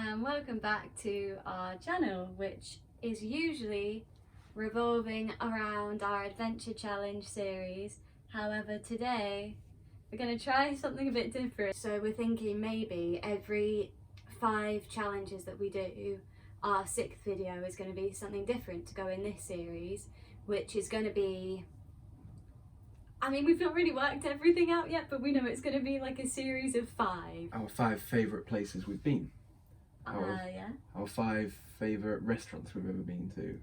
and welcome back to our channel, which is usually revolving around our adventure challenge series. However, today we're going to try something a bit different. So we're thinking maybe every 5 challenges that we do, our 6th video is going to be something different to go in this series, which is going to be, I mean, we've not really worked everything out yet, but we know it's going to be like a series of 5. Our 5 favourite places we've been. Yeah. Our 5 favourite restaurants we've ever been to.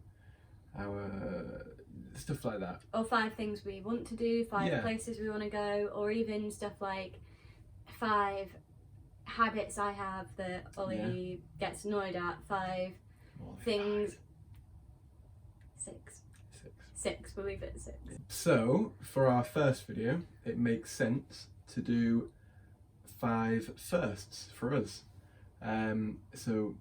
Our stuff like that. Or 5 things we want to do, 5 places we want to go, or even stuff like 5 habits I have that Ollie gets annoyed at, 5 things. 6, we'll leave it at 6. So, for our first video, it makes sense to do 5 firsts for us. So,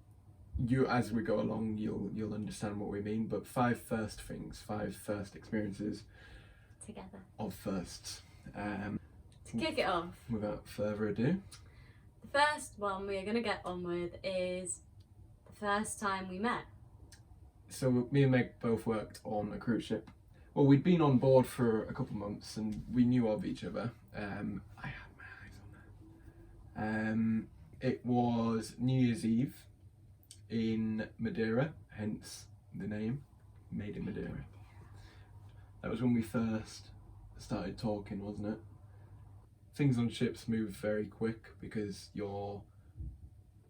as we go along, you'll understand what we mean. But 5 first things, 5 first experiences together of firsts. To kick it off, without further ado, the first one we're going to get on with is the first time we met. So me and Meg both worked on a cruise ship. Well, we'd been on board for a couple of months and we knew of each other. I had my eyes on her. It was New Year's Eve in Madeira, hence the name, Made in Madeira. That was when we first started talking, wasn't it? Things on ships move very quick because you're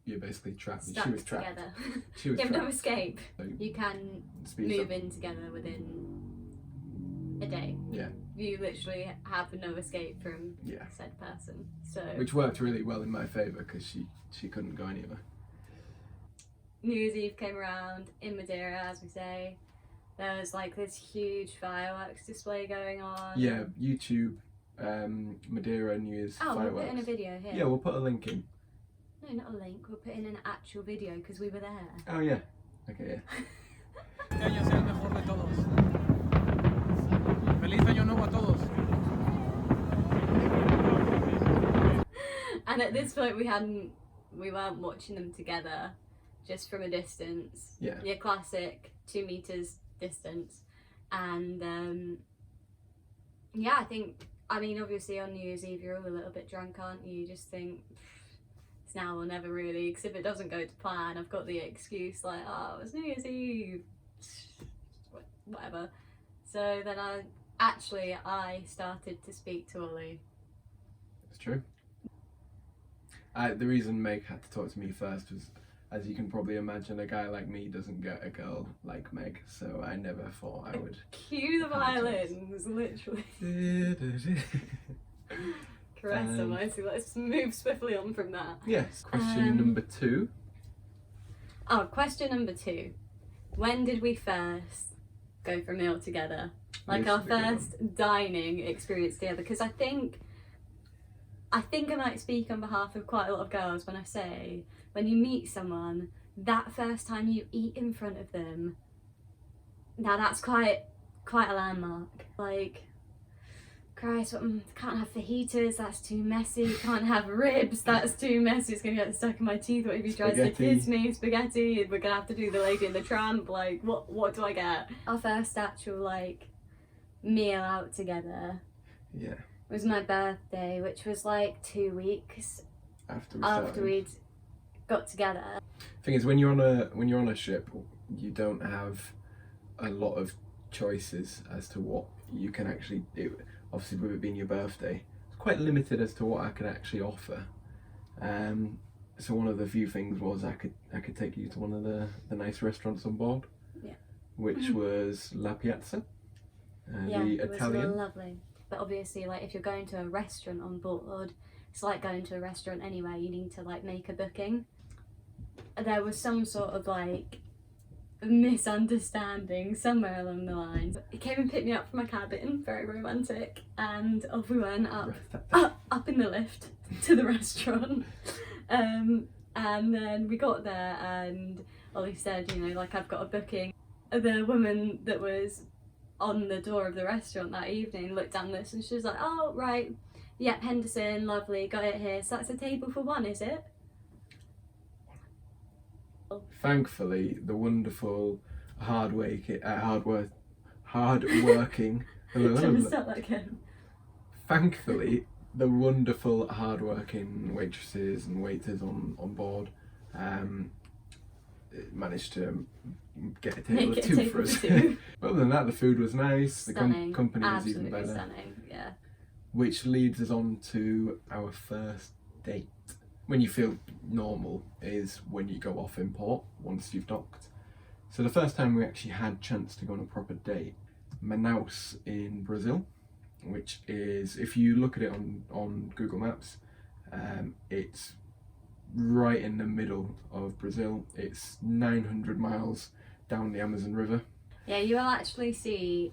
basically trapped. Stuck she was trapped. Together. She was you have trapped. no escape. So you can move in together within a day. Yeah. You literally have no escape from said person. So which worked really well in my favour because she couldn't go anywhere. New Year's Eve came around in Madeira, as we say. There was like this huge fireworks display going on. Yeah, YouTube, Madeira New Year's fireworks. We'll put in a video here. Yeah, we'll put a link in. No, not a link. We'll put in an actual video because we were there. Oh yeah. Okay. Este año sea el mejor de todos. Feliz año nuevo a todos. And at this point, we weren't watching them together, just from a distance. Yeah. Your classic 2 meters distance, and I think, I mean, obviously on New Year's Eve you're all a little bit drunk, aren't you? You just think, it's now or never really, because if it doesn't go to plan, I've got the excuse like, oh, it's New Year's Eve, whatever. So then I started to speak to Ollie. It's true. The reason Meg had to talk to me first was, as you can probably imagine, a guy like me doesn't get a girl like Meg, so I never thought I would. Cue the violins, literally. Christ almighty, let's move swiftly on from that. Yes, question number 2. Oh, question number 2. When did we first go for a meal together? Like our first dining experience together? Because I think I might speak on behalf of quite a lot of girls when I say, when you meet someone, that first time you eat in front of them, now that's quite a landmark. Like, Christ, can't have fajitas, that's too messy. Can't have ribs, that's too messy. It's gonna get stuck in my teeth. What if he tries to kiss me? Spaghetti. We're gonna have to do the Lady and the Tramp. Like, what do I get? Our first actual like meal out together. Yeah. Was my birthday, which was like 2 weeks after we'd got together. Thing is, when you're on a ship, you don't have a lot of choices as to what you can actually do. Obviously, with it being your birthday, it's quite limited as to what I could actually offer. So one of the few things was I could take you to one of the nice restaurants on board. Yeah. Which was La Piazza, the it Italian. Was lovely. But obviously, like, if you're going to a restaurant on board, it's like going to a restaurant anywhere. You need to like make a booking. There was some sort of like misunderstanding somewhere along the lines. He came and picked me up from my cabin, very romantic, and off we went up in the lift to the restaurant. And then we got there, and Ollie said, you know, like, I've got a booking. The woman that was on the door of the restaurant that evening looked down this and she was like, oh right, yep, Henderson, lovely, got it here. So that's a table for 1, is it? Thankfully, the wonderful, hard-working, Can start that again? thankfully, the wonderful, hard-working waitresses and waiters on board managed to get a table Make of it a two table for of us. two. But other than that, the food was nice. Stunning. The company was Absolutely even better. stunning, yeah. Which leads us on to our first date. When you feel normal is when you go off in port once you've docked. So the first time we actually had chance to go on a proper date, Manaus in Brazil, which is, if you look at it on Google Maps, it's right in the middle of Brazil. It's 900 miles down the Amazon River. Yeah, you will actually see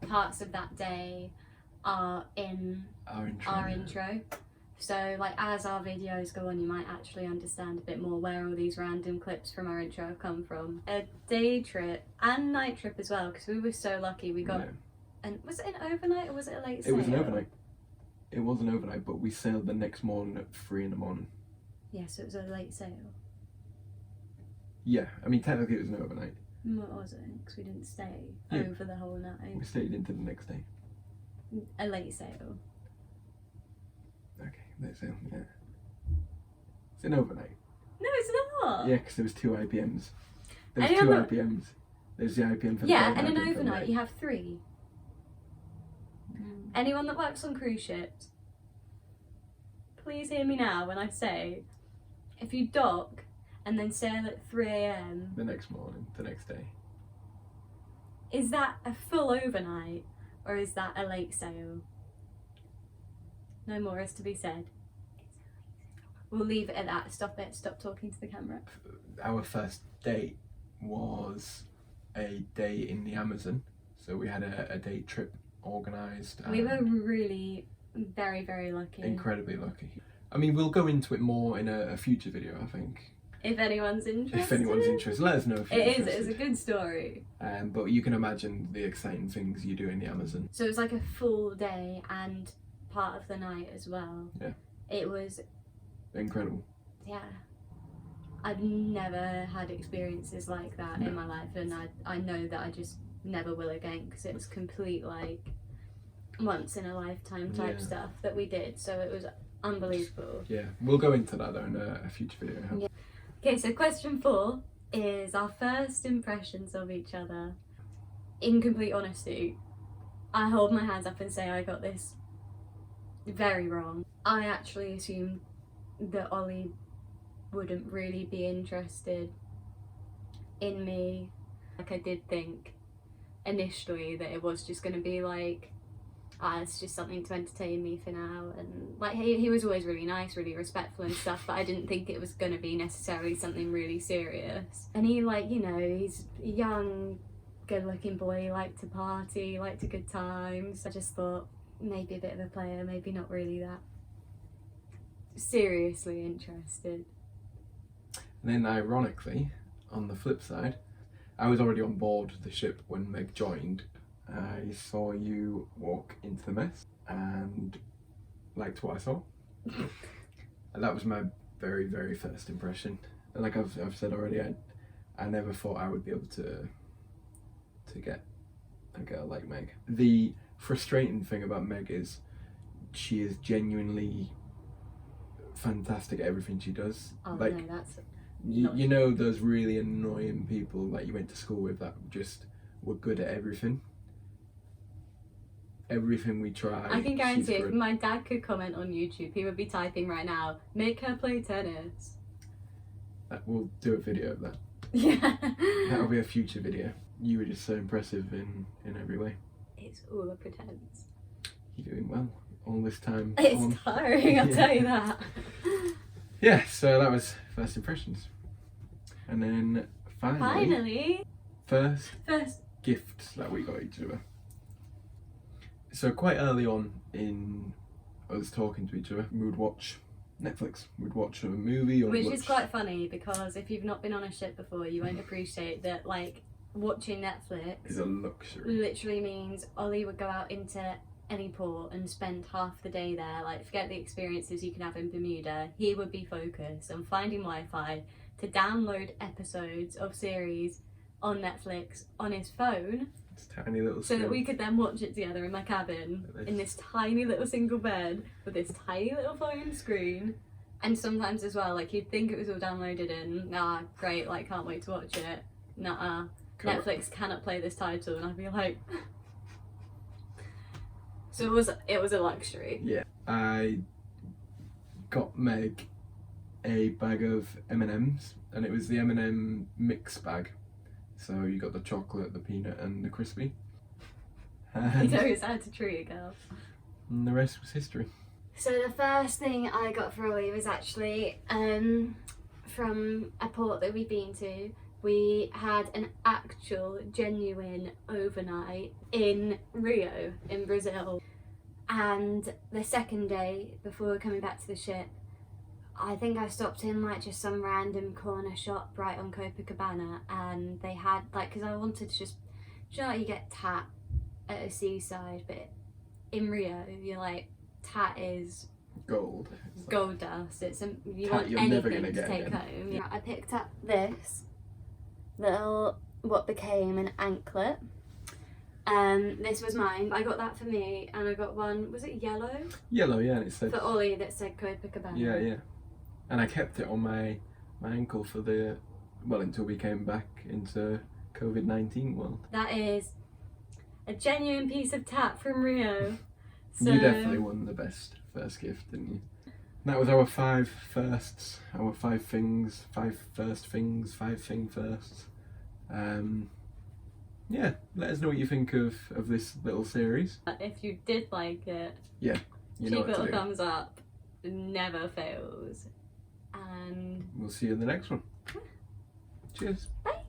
parts of that day are in our intro. So like as our videos go on, you might actually understand a bit more where all these random clips from our intro have come from. A day trip and night trip as well, because we were so lucky we got. Yeah. And was it an overnight or was it a late sail? It was an overnight. It was an overnight, but we sailed the next morning at 3 in the morning. Yeah, so it was a late sail. Yeah, I mean technically it was an overnight. What was it? Because we didn't stay Yeah. over the whole night. We stayed into the next day. A late sail. Okay, let's sail. Yeah, it's an overnight. No, it's not. Yeah, because there was 2 IPMs. There's Any 2 other- IPMs. There's the IPM for the Yeah, day and an IPM for the overnight night. you have 3. Anyone that works on cruise ships, please hear me now when I say, if you dock and then sail at 3 a.m, The next morning, the next day. is that a full overnight or is that a late sail? No more is to be said. We'll leave it at that. Stop it. Stop talking to the camera. Our first date was a day in the Amazon. So we had a day trip organised. We were really very, very lucky. Incredibly lucky. I mean, we'll go into it more in a future video, I think. If anyone's interested. If anyone's interested, let us know if you're It is. interested. It's a good story. But you can imagine the exciting things you do in the Amazon. So it was like a full day and part of the night as well. Yeah. It was, Incredible. yeah. I've never had experiences like that in my life, and I know that I just never will again, because it was complete like once in a lifetime type Yeah. stuff that we did. So it was unbelievable. Yeah, we'll go into that though in a future video. Yeah. Okay, so question 4 is our first impressions of each other. In complete honesty, I hold my hands up and say I got this very wrong. I actually assumed that Ollie wouldn't really be interested in me. Like, I did think initially that it was just going to be like, it's just something to entertain me for now, and like he was always really nice, really respectful and stuff, but I didn't think it was going to be necessarily something really serious. And he, like, you know, he's a young, good looking boy, he liked to party, liked a good time, so I just thought maybe a bit of a player, maybe not really that seriously interested. And then ironically, on the flip side, I was already on board the ship when Meg joined. I saw you walk into the mess and liked what I saw. And that was my very, very first impression. And like I've said already, I never thought I would be able to get a girl like Meg. The frustrating thing about Meg is she is genuinely fantastic at everything she does. Oh like, no, that's you know those really annoying people that you went to school with that just were good at everything. Everything we try. I can guarantee she's if good. my dad could comment on YouTube, he would be typing right now, make her play tennis. We'll do a video of that. Yeah. That'll be a future video. You were just so impressive in every way. It's all a pretense. You're doing well all this time. It's on. tiring, I'll Yeah. tell you that. Yeah, so that was first impressions. And then finally, First, gifts that we got each other. So quite early on in us talking to each other, we would watch Netflix. We'd watch a movie or which watch... is quite funny, because if you've not been on a ship before, you won't appreciate that, like, watching Netflix is a luxury. literally means Ollie would go out into any port and spend half the day there, like forget the experiences you can have in Bermuda, he would be focused on finding Wi-Fi to download episodes of series on Netflix on his phone, It's tiny little so that screen. we could then watch it together in my cabin in this tiny little single bed with this tiny little phone screen. And sometimes as well, like you'd think it was all downloaded in, great, like can't wait to watch it. Nuh-uh. Netflix cannot play this title, and I'd be like so it was a luxury. Yeah. I got Meg a bag of M&Ms, and it was the M&M mix bag. So you got the chocolate, the peanut and the crispy. You And, know it's how to treat a girl. and the rest was history. So the first thing I got for Ollie was actually from a port that we'd been to. We had an actual, genuine overnight in Rio, in Brazil. And the second day, before we were coming back to the ship, I think I stopped in like just some random corner shop right on Copacabana, and they had like, because I wanted to just, you know, like you get tat at a seaside, but in Rio, you're like, tat is Gold. It's like gold dust. It's you tat want you're never anything gonna to get take again. home. Yeah, I picked up this little what became an anklet. This was mine, but I got that for me, and I got one. Was it yellow? Yellow, yeah, and it said. For Ollie, that said Copacabana. Yeah, yeah. And I kept it on my ankle for until we came back into COVID-19 world. That is a genuine piece of tat from Rio. So, You definitely won the best first gift, didn't you? And that was our 5 firsts, our 5 things, 5 first things, 5 thing firsts. Yeah, let us know what you think of this little series. if you did like it, You know cheap what little to do. thumbs up. Never fails. And We'll see you in the next one. Cheers. bye.